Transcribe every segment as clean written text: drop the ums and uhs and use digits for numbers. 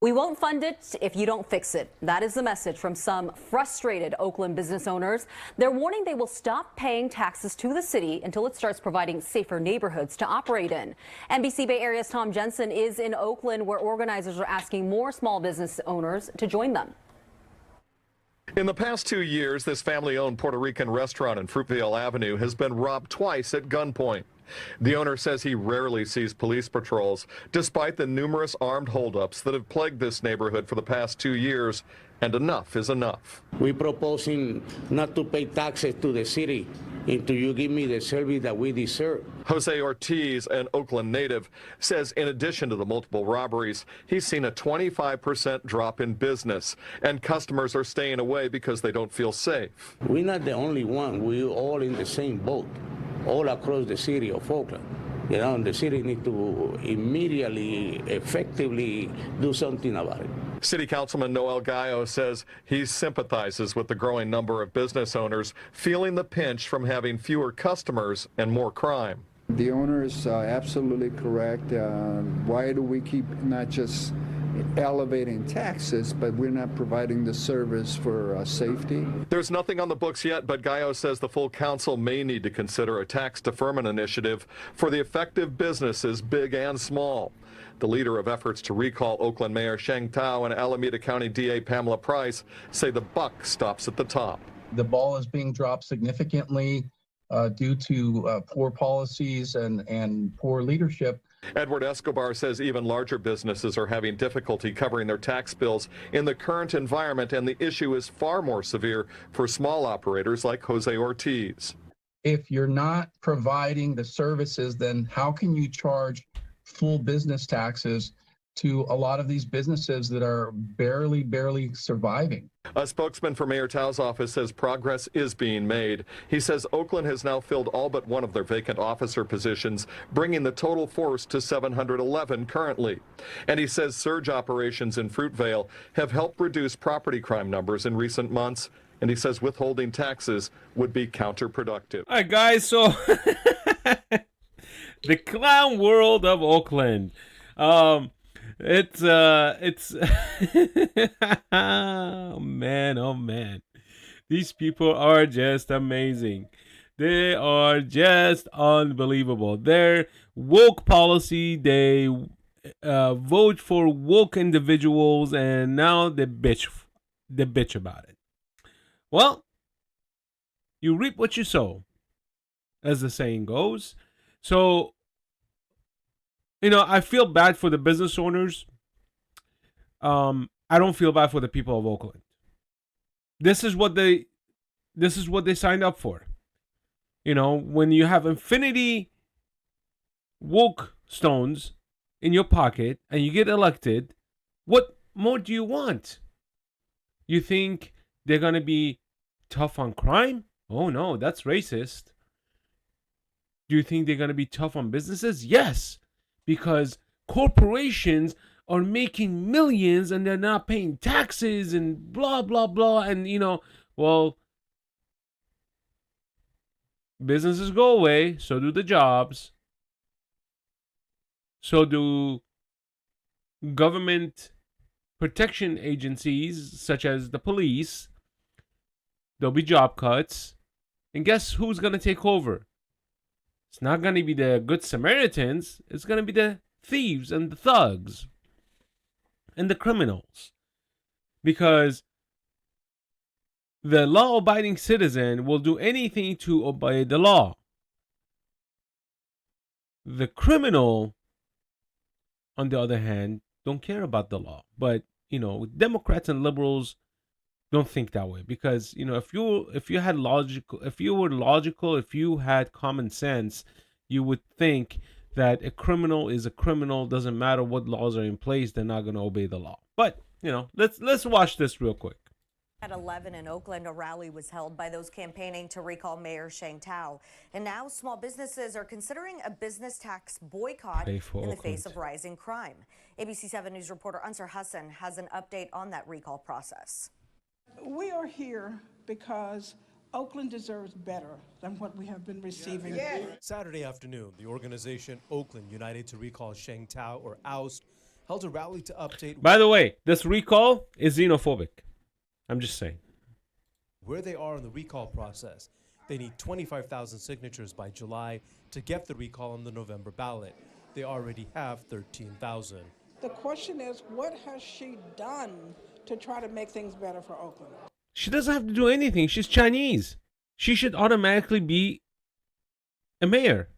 We won't fund it if you don't fix it. That is the message from some frustrated Oakland business owners. They're warning they will stop paying taxes to the city until it starts providing safer neighborhoods to operate in. NBC Bay Area's Tom Jensen is in Oakland, where organizers are asking more small business owners to join them. In the past 2 years, this family-owned Puerto Rican restaurant in Fruitvale Avenue has been robbed twice at gunpoint. The owner says he rarely sees police patrols, despite the numerous armed holdups that have plagued this neighborhood for the past 2 years, and enough is enough. We're proposing not to pay taxes to the city until you give me the service that we deserve. Jose Ortiz, an Oakland native, says in addition to the multiple robberies, he's seen a 25% drop in business, and customers are staying away because they don't feel safe. We're not the only one. We're all in the same boat, all across the city of Oakland. You know, and the city needs to immediately, effectively do something about it. City Councilman Noel Gallo says he sympathizes with the growing number of business owners feeling the pinch from having fewer customers and more crime. The owner is absolutely correct. Why do we keep not just elevating taxes, but we're not providing the service for safety? There's nothing on the books yet, but Gallo says the full council may need to consider a tax deferment initiative for the affected businesses, big and small. The leader of efforts to recall Oakland Mayor Sheng Thao and Alameda County DA Pamela Price say the buck stops at the top. The ball is being dropped significantly due to poor policies and poor leadership. Edward Escobar says even larger businesses are having difficulty covering their tax bills in the current environment, and the issue is far more severe for small operators like Jose Ortiz. If you're not providing the services, then how can you charge full business taxes to a lot of these businesses that are barely surviving? A spokesman for Mayor Thao's office says progress is being made. He says Oakland has now filled all but one of their vacant officer positions, bringing the total force to 711 currently. And he says surge operations in Fruitvale have helped reduce property crime numbers in recent months. And he says withholding taxes would be counterproductive. All right, guys, so the clown world of Oakland. It's oh man, these people are just amazing. They are just unbelievable. Their woke policy, they vote for woke individuals, and now they bitch about it. Well, you reap what you sow, as the saying goes. So, you know, I feel bad for the business owners. I don't feel bad for the people of Oakland. This is what they signed up for. You know, when you have infinity woke stones in your pocket and you get elected, what more do you want? You think they're going to be tough on crime? Oh no, that's racist. Do you think they're going to be tough on businesses? Yes. Because corporations are making millions and they're not paying taxes and blah, blah, blah. And, you know, well, businesses go away, so do the jobs. So do government protection agencies, such as the police. There'll be job cuts. And guess who's going to take over? It's not going to be the good Samaritans. It's going to be the thieves and the thugs and the criminals. Because the law-abiding citizen will do anything to obey the law. The criminal, on the other hand, don't care about the law. But, you know, Democrats and liberals don't think that way, because, you know, if you were logical, if you had common sense, you would think that a criminal is a criminal. Doesn't matter what laws are in place, they're not going to obey the law. But, you know, let's watch this real quick. At 11 in Oakland, a rally was held by those campaigning to recall Mayor Sheng Thao. And now small businesses are considering a business tax boycott in the face of rising crime. ABC 7 News reporter Ansar Hassan has an update on that recall process. We are here because Oakland deserves better than what we have been receiving. Saturday afternoon, the organization Oakland United to Recall Sheng Thao, or OUST, held a rally to update. By the way, this recall is xenophobic. I'm just saying. Where they are in the recall process. They need 25,000 signatures by July to get the recall on the November ballot. They already have 13,000. The question is, what has she done to try to make things better for Oakland? She doesn't have to do anything. She's Chinese. She should automatically be a mayor.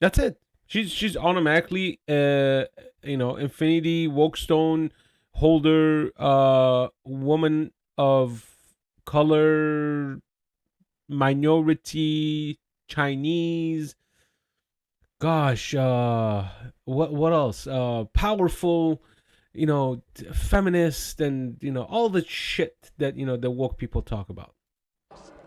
That's it. She's automatically infinity wokestone holder, woman of color, minority, Chinese. Gosh, what else? Powerful, feminist, and all the shit that the woke people talk about.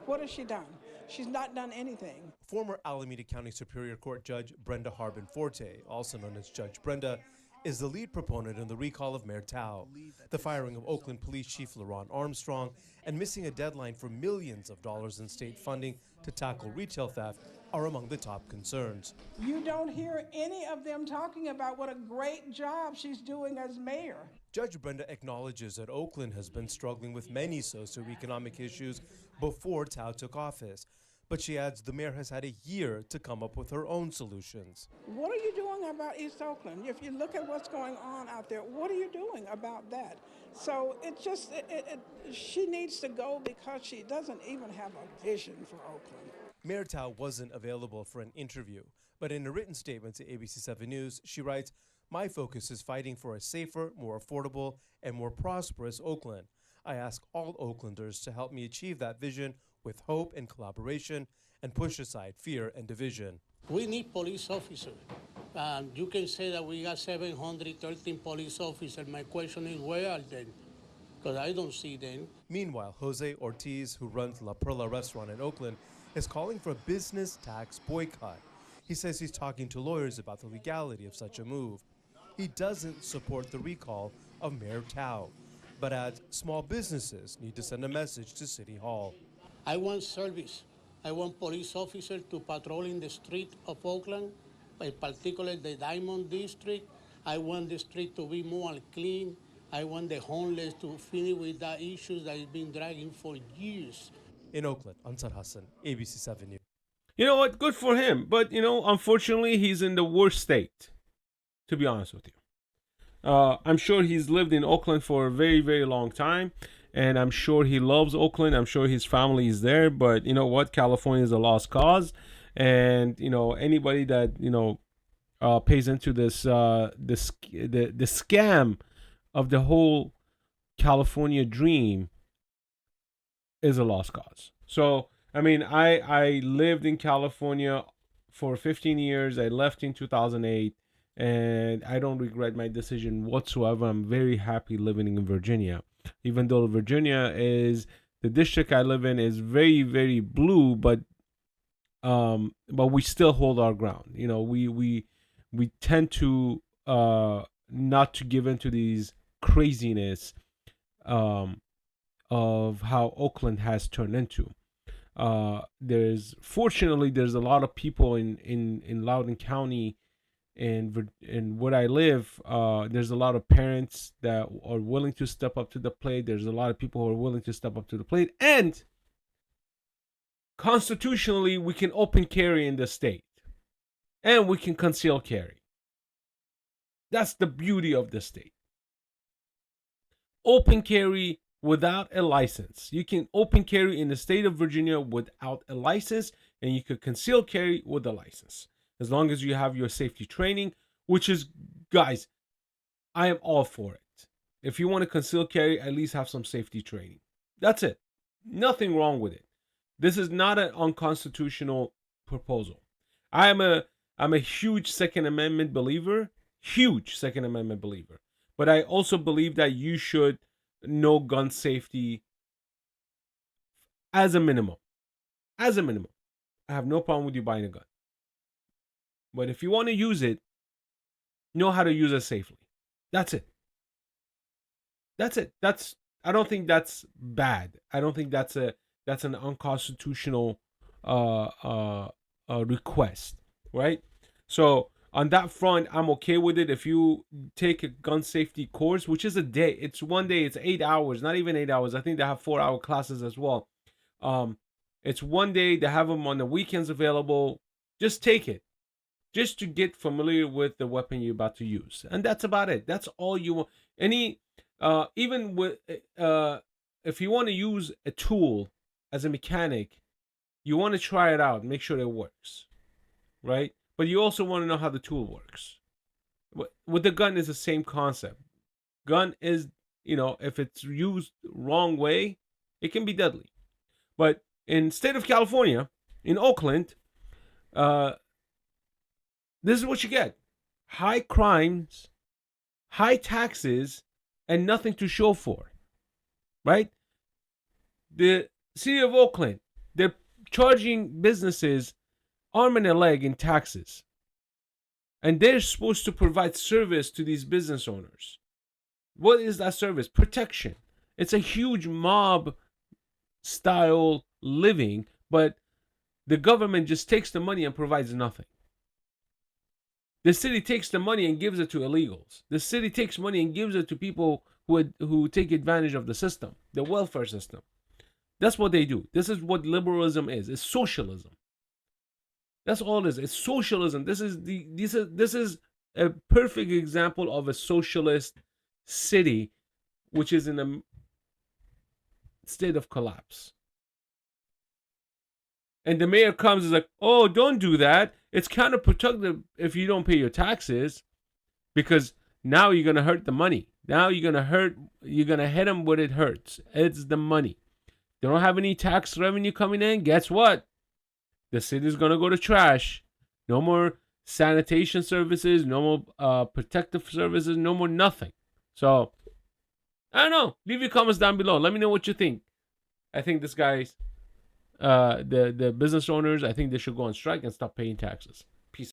What has she done? She's not done anything. Former Alameda County Superior Court Judge Brenda Harbin Forte, also known as Judge Brenda, is the lead proponent in the recall of Mayor Thao. The firing of Oakland Police Chief LaRon Armstrong and missing a deadline for millions of dollars in state funding to tackle retail theft are among the top concerns. You don't hear any of them talking about what a great job she's doing as mayor. Judge Brenda acknowledges that Oakland has been struggling with many socioeconomic issues before Thao took office. But she adds the mayor has had a year to come up with her own solutions. What are you doing about East Oakland? If you look at what's going on out there, what are you doing about that? So she needs to go because she doesn't even have a vision for Oakland. Mayor Thao wasn't available for an interview, but in a written statement to ABC 7 News, she writes, "My focus is fighting for a safer, more affordable, and more prosperous Oakland. I ask all Oaklanders to help me achieve that vision with hope and collaboration and push aside fear and division." We need police officers. You can say that we got 713 police officers. My question is, where are they? Because I don't see them. Meanwhile, Jose Ortiz, who runs La Perla restaurant in Oakland, is calling for a business tax boycott. He says he's talking to lawyers about the legality of such a move. He doesn't support the recall of Mayor Thao, but adds small businesses need to send a message to City Hall. I want service. I want police officers to patrol in the street of Oakland, in particular the Diamond District. I want the street to be more clean. I want the homeless to finish with the issues that have been dragging for years. In Oakland, Ansar Hassan, ABC 7 News. You know what? Good for him. But, unfortunately, he's in the worst state, to be honest with you. I'm sure he's lived in Oakland for a very, very long time. And I'm sure he loves Oakland. I'm sure his family is there. But you know what? California is a lost cause. And, anybody that, pays into this, the scam of the whole California dream is a lost cause. So, I lived in California for 15 years. I left in 2008. And I don't regret my decision whatsoever. I'm very happy living in Virginia. Even though Virginia is, the district I live in is very, very blue, but we still hold our ground. We tend to not to give into these craziness of how Oakland has turned into. Fortunately there's a lot of people in Loudoun County. And where I live, there's a lot of parents that are willing to step up to the plate. There's a lot of people who are willing to step up to the plate. And constitutionally, we can open carry in the state. And we can conceal carry. That's the beauty of the state. Open carry without a license. You can open carry in the state of Virginia without a license. And you could conceal carry with a license. As long as you have your safety training, which is, guys, I am all for it. If you want to conceal carry, at least have some safety training. That's it. Nothing wrong with it. This is not an unconstitutional proposal. I'm a huge Second Amendment believer. Huge Second Amendment believer. But I also believe that you should know gun safety as a minimum. As a minimum. I have no problem with you buying a gun. But if you want to use it, know how to use it safely. That's it. That's it. I don't think that's bad. I don't think that's an unconstitutional request, right? So On that front, I'm okay with it. If you take a gun safety course, which is a day, it's 1 day, it's 8 hours, not even 8 hours. I think they have 4-hour classes as well. It's 1 day. They have them on the weekends available. Just take it, just to get familiar with the weapon you're about to use, and that's about it. That's all you want. Even with if you want to use a tool as a mechanic, you want to try it out, make sure it works, right? But you also want to know how the tool works. With the gun is the same concept. Gun is, if it's used wrong way, it can be deadly. But in state of California, in Oakland, this is what you get: high crimes, high taxes, and nothing to show for, right? The city of Oakland, they're charging businesses arm and a leg in taxes. And they're supposed to provide service to these business owners. What is that service? Protection. It's a huge mob style living, but the government just takes the money and provides nothing. The city takes the money and gives it to illegals. The city takes money and gives it to people who take advantage of the system, the welfare system. That's what they do. This is what liberalism is. It's socialism. That's all it is. It's socialism. This is a perfect example of a socialist city, which is in a state of collapse. And the mayor comes and is like, oh, don't do that. It's counterproductive if you don't pay your taxes, because now you're going to hurt the money. Now you're going to hit them where it hurts. It's the money. They don't have any tax revenue coming in. Guess what? The city's going to go to trash. No more sanitation services, no more protective services, no more nothing. So, I don't know. Leave your comments down below. Let me know what you think. I think this guy's, the business owners, I think they should go on strike and stop paying taxes.